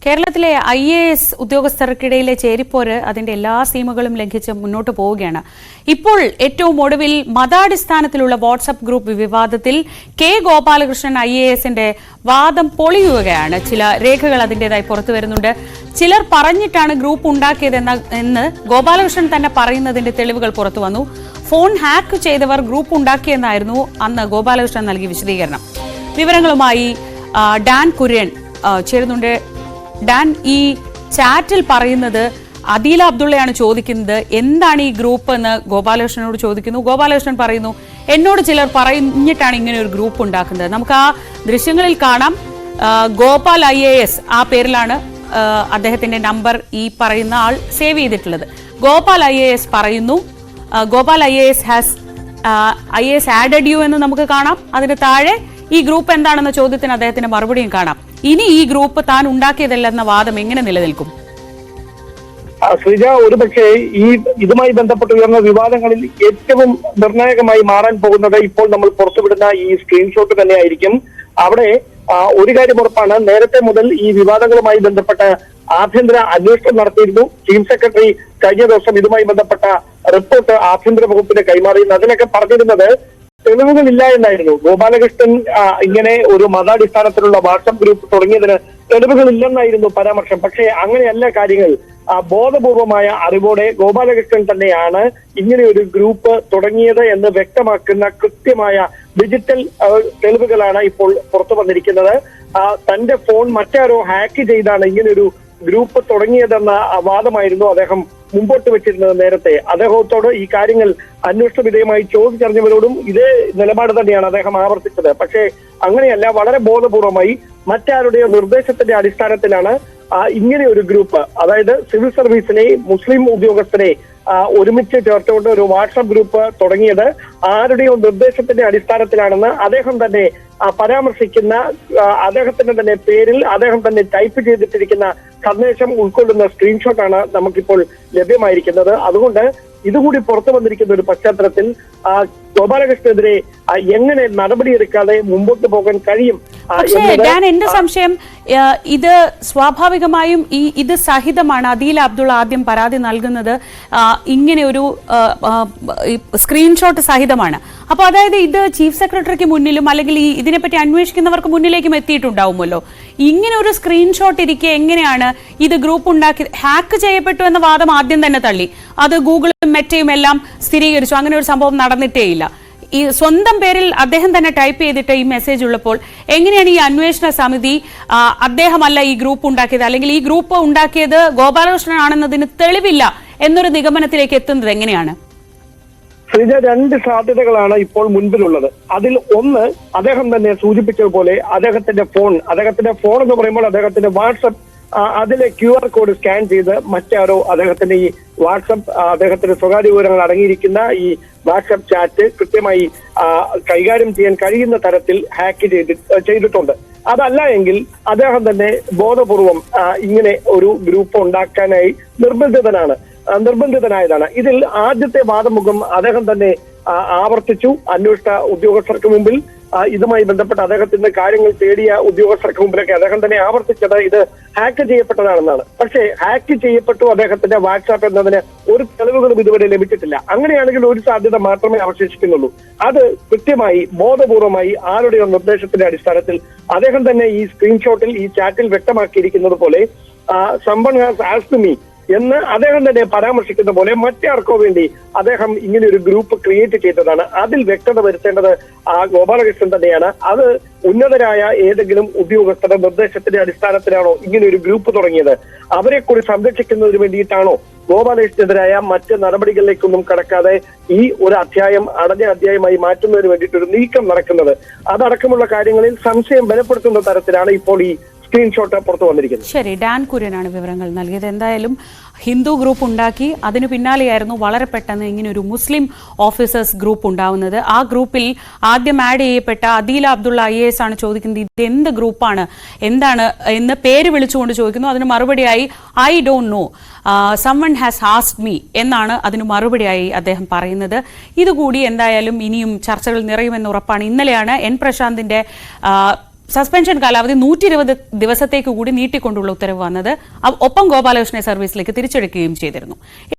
കേരളത്തിലെ IAS ഉദ്യോഗസ്ഥർക്കിടയിലെ ചേരിപ്പോര് അതിന്റെ എല്ലാ സീമകളും ലംഘിച്ച് മുന്നോട്ട് പോവുകയാണ്. ഇപ്പോൾ ഏറ്റവും ഒടുവിൽ മതാടിസ്ഥാനത്തിലുള്ള വാട്സ്ആപ്പ് ഗ്രൂപ്പ് വിവാദത്തിൽ കെ ഗോപാലകൃഷ്ണൻ IASന്റെ വാദം പൊളിയുകയാണ്. ചില രേഖകൾ അതിൻ്റെതായി പുറത്തു വരുന്നുണ്ട്. ചിലർ പറഞ്ഞിട്ടാണ് ഗ്രൂപ്പ് ഉണ്ടാക്കിയതെന്ന് ഗോപാലകൃഷ്ണൻ തന്നെ പറയുന്നതിന്റെ തെളിവുകൾ പുറത്തു വന്നു. ഫോൺ ഹാക്ക് ചെയ്തവർ ഗ്രൂപ്പ് ഉണ്ടാക്കിയെന്നായിരുന്നു അന്ന് ഗോപാലകൃഷ്ണൻ നൽകിയ വിശദീകരണം. വിവരങ്ങളുമായി ഡാൻ കുര്യൻ ചേരുന്നുണ്ട്. ഡാൻ, ഈ ചാറ്റിൽ പറയുന്നത് അദീല അബ്ദുള്ളയാണ് ചോദിക്കുന്നത് എന്താണ് ഈ ഗ്രൂപ്പ് എന്ന് ഗോപാലകൃഷ്ണനോട് ചോദിക്കുന്നു. ഗോപാലകൃഷ്ണൻ പറയുന്നു എന്നോട് ചിലർ പറഞ്ഞിട്ടാണ് ഇങ്ങനെ ഒരു ഗ്രൂപ്പ് ഉണ്ടാക്കുന്നത്. നമുക്ക് ആ ദൃശ്യങ്ങളിൽ കാണാം. ഗോപാൽ IAS ആ പേരിലാണ് അദ്ദേഹത്തിന്റെ നമ്പർ ഈ പറയുന്ന ആൾ സേവ് ചെയ്തിട്ടുള്ളത്. ഗോപാൽ IAS പറയുന്നു ഗോപാൽ IAS ആഡഡ് യു എന്ന് നമുക്ക് കാണാം. അതിന് താഴെ ഈ ഗ്രൂപ്പ് എന്താണെന്ന ചോദ്യത്തിന് അദ്ദേഹത്തിന്റെ മറുപടിയും കാണാം. ഇനി ഈ ഗ്രൂപ്പ് താൻ ഉണ്ടാക്കിയതല്ലെന്ന വാദം എങ്ങനെ നിലനിൽക്കും? ശ്രീജ, ഒരുപക്ഷെ ഇതുമായി ബന്ധപ്പെട്ട് ഉയർന്ന വിവാദങ്ങളിൽ ഏറ്റവും നിർണായകമായി മാറാൻ പോകുന്നത് ഇപ്പോൾ നമ്മൾ പുറത്തുവിടുന്ന ഈ സ്ക്രീൻഷോട്ട് തന്നെയായിരിക്കും. അവിടെ ഒരു കാര്യം ഉറപ്പാണ്, നേരത്തെ മുതൽ ഈ വിവാദങ്ങളുമായി ബന്ധപ്പെട്ട ആഭ്യന്തര അന്വേഷണം നടത്തിയിരുന്നു. ചീഫ് സെക്രട്ടറി കഴിഞ്ഞ ദിവസം ഇതുമായി ബന്ധപ്പെട്ട റിപ്പോർട്ട് ആഭ്യന്തര വകുപ്പിന് കൈമാറിയിരുന്നു. അതിനൊക്കെ പറഞ്ഞിരുന്നത് തെളിവുകളില്ല എന്നായിരുന്നു. ഗോപാലകൃഷ്ണൻ ഇങ്ങനെ ഒരു മതാടിസ്ഥാനത്തിലുള്ള വാട്സ്ആപ്പ് ഗ്രൂപ്പ് തുടങ്ങിയതിന് തെളിവുകളില്ലെന്നായിരുന്നു പരാമർശം. പക്ഷേ അങ്ങനെയല്ല കാര്യങ്ങൾ. ബോധപൂർവമായ അറിവോടെ ഗോപാലകൃഷ്ണൻ തന്നെയാണ് ഇങ്ങനെ ഒരു ഗ്രൂപ്പ് തുടങ്ങിയത് എന്ന് വ്യക്തമാക്കുന്ന കൃത്യമായ ഡിജിറ്റൽ തെളിവുകളാണ് ഇപ്പോൾ പുറത്തു വന്നിരിക്കുന്നത്. തന്റെ ഫോൺ മറ്റാരോ ഹാക്ക് ചെയ്താണ് ഇങ്ങനെയൊരു ഗ്രൂപ്പ് തുടങ്ങിയതെന്ന വാദമായിരുന്നു അദ്ദേഹം മുമ്പോട്ട് വെച്ചിരുന്നത്. നേരത്തെ അദ്ദേഹത്തോട് ഈ കാര്യങ്ങൾ അന്വേഷണ വിധേയമായി ചോദിച്ചറിഞ്ഞവരോടും ഇതേ നിലപാട് തന്നെയാണ് അദ്ദേഹം ആവർത്തിച്ചത്. പക്ഷേ അങ്ങനെയല്ല, വളരെ ബോധപൂർവമായി മറ്റാരുടെയോ നിർദ്ദേശത്തിന്റെ അടിസ്ഥാനത്തിലാണ് ഇങ്ങനെ ഒരു ഗ്രൂപ്പ്, അതായത് സിവിൽ സർവീസിനെ മുസ്ലിം ഉദ്യോഗസ്ഥരെ ഒരുമിച്ച് ചേർത്തുകൊണ്ട് ഒരു വാട്സ്ആപ്പ് ഗ്രൂപ്പ് തുടങ്ങിയത് ആരുടെയോ നിർദ്ദേശത്തിന്റെ അടിസ്ഥാനത്തിലാണെന്ന് അദ്ദേഹം തന്നെ പരാമർശിക്കുന്ന അദ്ദേഹത്തിന്റെ തന്നെ പേരിൽ അദ്ദേഹം തന്നെ ടൈപ്പ് ചെയ്തിട്ടിരിക്കുന്ന സന്ദേശം ഉൾക്കൊള്ളുന്ന സ്ക്രീൻഷോട്ടാണ് നമുക്കിപ്പോൾ ലഭ്യമായിരിക്കുന്നത്. അതുകൊണ്ട് ഇതുകൂടി പുറത്തു വന്നിരിക്കുന്ന ഒരു പശ്ചാത്തലത്തിൽ ഗോപാലകൃഷ്ണനെതിരെ എങ്ങനെ നടപടിയെടുക്കാതെ മുമ്പോട്ട് പോകാൻ കഴിയും? പക്ഷേ ഞാൻ എന്റെ സംശയം, ഇത് സ്വാഭാവികമായും ഇത് സഹിതമാണ് അദീല അബ്ദുള്ള ആദ്യം പരാതി നൽകുന്നത്. ഇങ്ങനെ ഒരു സ്ക്രീൻഷോട്ട് സഹിതമാണ്. അപ്പൊ അതായത് ഇത് ചീഫ് സെക്രട്ടറിക്ക് മുന്നിലും അല്ലെങ്കിൽ ഇതിനെപ്പറ്റി അന്വേഷിക്കുന്നവർക്ക് മുന്നിലേക്കും എത്തിയിട്ടുണ്ടാവുമല്ലോ. ഇങ്ങനെ ഒരു സ്ക്രീൻഷോട്ട് ഇരിക്കെ എങ്ങനെയാണ് ഇത് ഗ്രൂപ്പ് ഉണ്ടാക്കി ഹാക്ക് ചെയ്യപ്പെട്ടു എന്ന വാദം ആദ്യം തന്നെ തള്ളി. അത് ഗൂഗിളും മെറ്റയും എല്ലാം സ്ഥിരീകരിച്ചു. അങ്ങനെ ഒരു സംഭവം നടന്നിട്ടേയില്ല. ഈ സ്വന്തം പേരിൽ അദ്ദേഹം തന്നെ ടൈപ്പ് ചെയ്തിട്ട് ഈ മെസ്സേജ് ഉള്ളപ്പോൾ എങ്ങനെയാണ് ഈ അന്വേഷണ സമിതി അദ്ദേഹമല്ല ഈ ഗ്രൂപ്പ് ഉണ്ടാക്കിയത്, അല്ലെങ്കിൽ ഈ ഗ്രൂപ്പ് ഉണ്ടാക്കിയത് ഗോപാലകൃഷ്ണൻ ആണെന്നതിന് തെളിവില്ല എന്നൊരു നിഗമനത്തിലേക്ക് എത്തുന്നത് എങ്ങനെയാണ്? ശ്രീജ, രണ്ട് സാധ്യതകളാണ് ഇപ്പോൾ മുൻപിലുള്ളത്. അതിൽ ഒന്ന്, അദ്ദേഹം തന്നെ സൂചിപ്പിച്ചതുപോലെ അദ്ദേഹത്തിന്റെ ഫോൺ എന്ന് പറയുമ്പോൾ അദ്ദേഹത്തിന്റെ വാട്സപ്പ്, അതിലെ QR കോഡ് സ്കാൻ ചെയ്ത് മറ്റാരോ അദ്ദേഹത്തിന്റെ ഈ വാട്സപ്പ്, അദ്ദേഹത്തിന്റെ സ്വകാര്യ വിവരങ്ങൾ അടങ്ങിയിരിക്കുന്ന ഈ വാട്സപ്പ് ചാറ്റ് കൃത്യമായി കൈകാര്യം ചെയ്യാൻ കഴിയുന്ന തരത്തിൽ ഹാക്ക് ചെയ്തിട്ടുണ്ട്. അതല്ല എങ്കിൽ അദ്ദേഹം തന്നെ ബോധപൂർവം ഇങ്ങനെ ഒരു ഗ്രൂപ്പ് ഉണ്ടാക്കാനായി നിർബന്ധിതനായതാണ്. ഇതിൽ ആദ്യത്തെ വാദമുഖം അദ്ദേഹം തന്നെ ആവർത്തിച്ചു. അന്വേഷണ ഉദ്യോഗസ്ഥർക്ക് മുമ്പിൽ ഇതുമായി ബന്ധപ്പെട്ട് അദ്ദേഹത്തിന്റെ കാര്യങ്ങൾ തേടിയ ഉദ്യോഗസ്ഥർക്ക് മുമ്പിലൊക്കെ അദ്ദേഹം തന്നെ ആവർത്തിച്ചത് ഇത് ഹാക്ക് ചെയ്യപ്പെട്ടതാണെന്നാണ്. പക്ഷേ ഹാക്ക് ചെയ്യപ്പെട്ടു അദ്ദേഹത്തിന്റെ വാട്സാപ്പ് എന്നതിന് ഒരു തെളിവുകളും ഇതുവരെ ലഭിച്ചിട്ടില്ല. അങ്ങനെയാണെങ്കിൽ ഒരു സാധ്യത മാത്രമേ അവശേഷിക്കുന്നുള്ളൂ. അത് കൃത്യമായി ബോധപൂർവമായി ആരുടെയോ നിർദ്ദേശത്തിന്റെ അടിസ്ഥാനത്തിൽ അദ്ദേഹം തന്നെ ഈ സ്ക്രീൻഷോട്ടിൽ ഈ ചാറ്റിൽ വ്യക്തമാക്കിയിരിക്കുന്നത് പോലെ someone has asked me എന്ന് അദ്ദേഹം തന്നെ പരാമർശിക്കുന്ന പോലെ മറ്റാർക്കോ വേണ്ടി അദ്ദേഹം ഇങ്ങനെ ഒരു ഗ്രൂപ്പ് ക്രിയേറ്റ് ചെയ്തതാണ്. അതിൽ വ്യക്തത വരുത്തേണ്ടത് ഗോപാലകൃഷ്ണൻ തന്നെയാണ്. അത് ഉന്നതരായ ഏതെങ്കിലും ഉദ്യോഗസ്ഥരുടെ നിർദ്ദേശത്തിന്റെ അടിസ്ഥാനത്തിലാണോ ഇങ്ങനെ ഒരു ഗ്രൂപ്പ് തുടങ്ങിയത്? അവരെ കൂടി സംരക്ഷിക്കുന്നതിന് വേണ്ടിയിട്ടാണോ ഗോപാലകൃഷ്ണനെതിരായ മറ്റ് നടപടികളിലേക്കൊന്നും കടക്കാതെ ഈ ഒരു അടഞ്ഞ അധ്യായമായി മാറ്റുന്നതിന് വേണ്ടിയിട്ടൊരു നീക്കം നടക്കുന്നത്? അതടക്കമുള്ള കാര്യങ്ങളിൽ സംശയം ബലപ്പെടുത്തുന്ന തരത്തിലാണ് ഇപ്പോൾ ഈ സ്ക്രീൻഷോട്ട് പുറത്തു വന്നിരിക്കുന്നത്. ശരി, ഡാൻ കുര്യനാണ് വിവരങ്ങൾ നൽകിയത്. എന്തായാലും ഹിന്ദു ഗ്രൂപ്പ് ഉണ്ടാക്കി അതിന് പിന്നാലെയായിരുന്നു വളരെ പെട്ടെന്ന് ഇങ്ങനെ ഒരു മുസ്ലിം ഓഫീസേഴ്സ് ഗ്രൂപ്പ് ഉണ്ടാവുന്നത്. ആ ഗ്രൂപ്പിൽ ആദ്യം ആഡ് ചെയ്യപ്പെട്ട അദീല അബ്ദുള്ള IAS ആണ് ചോദിക്കുന്നത് ഇത് എന്ത് ഗ്രൂപ്പാണ്, എന്താണ് എന്ന് പേര് വിളിച്ചുകൊണ്ട് ചോദിക്കുന്നു. അതിന് മറുപടിയായി I don't know, someone has asked me എന്നാണ് അതിന് മറുപടിയായി അദ്ദേഹം പറയുന്നത്. ഇതുകൂടി എന്തായാലും ഇനിയും ചർച്ചകൾ നിറയുമെന്ന് ഉറപ്പാണ്. ഇന്നലെയാണ് N പ്രശാന്തിന്റെ സസ്പെൻഷൻ കാലാവധി 120 ദിവസത്തേക്ക് കൂടി നീട്ടിക്കൊണ്ടുള്ള ഉത്തരവ് വന്നത്. ഒപ്പം ഗോപാലകൃഷ്ണനെ സർവീസിലേക്ക് തിരിച്ചെടുക്കുകയും ചെയ്തിരുന്നു.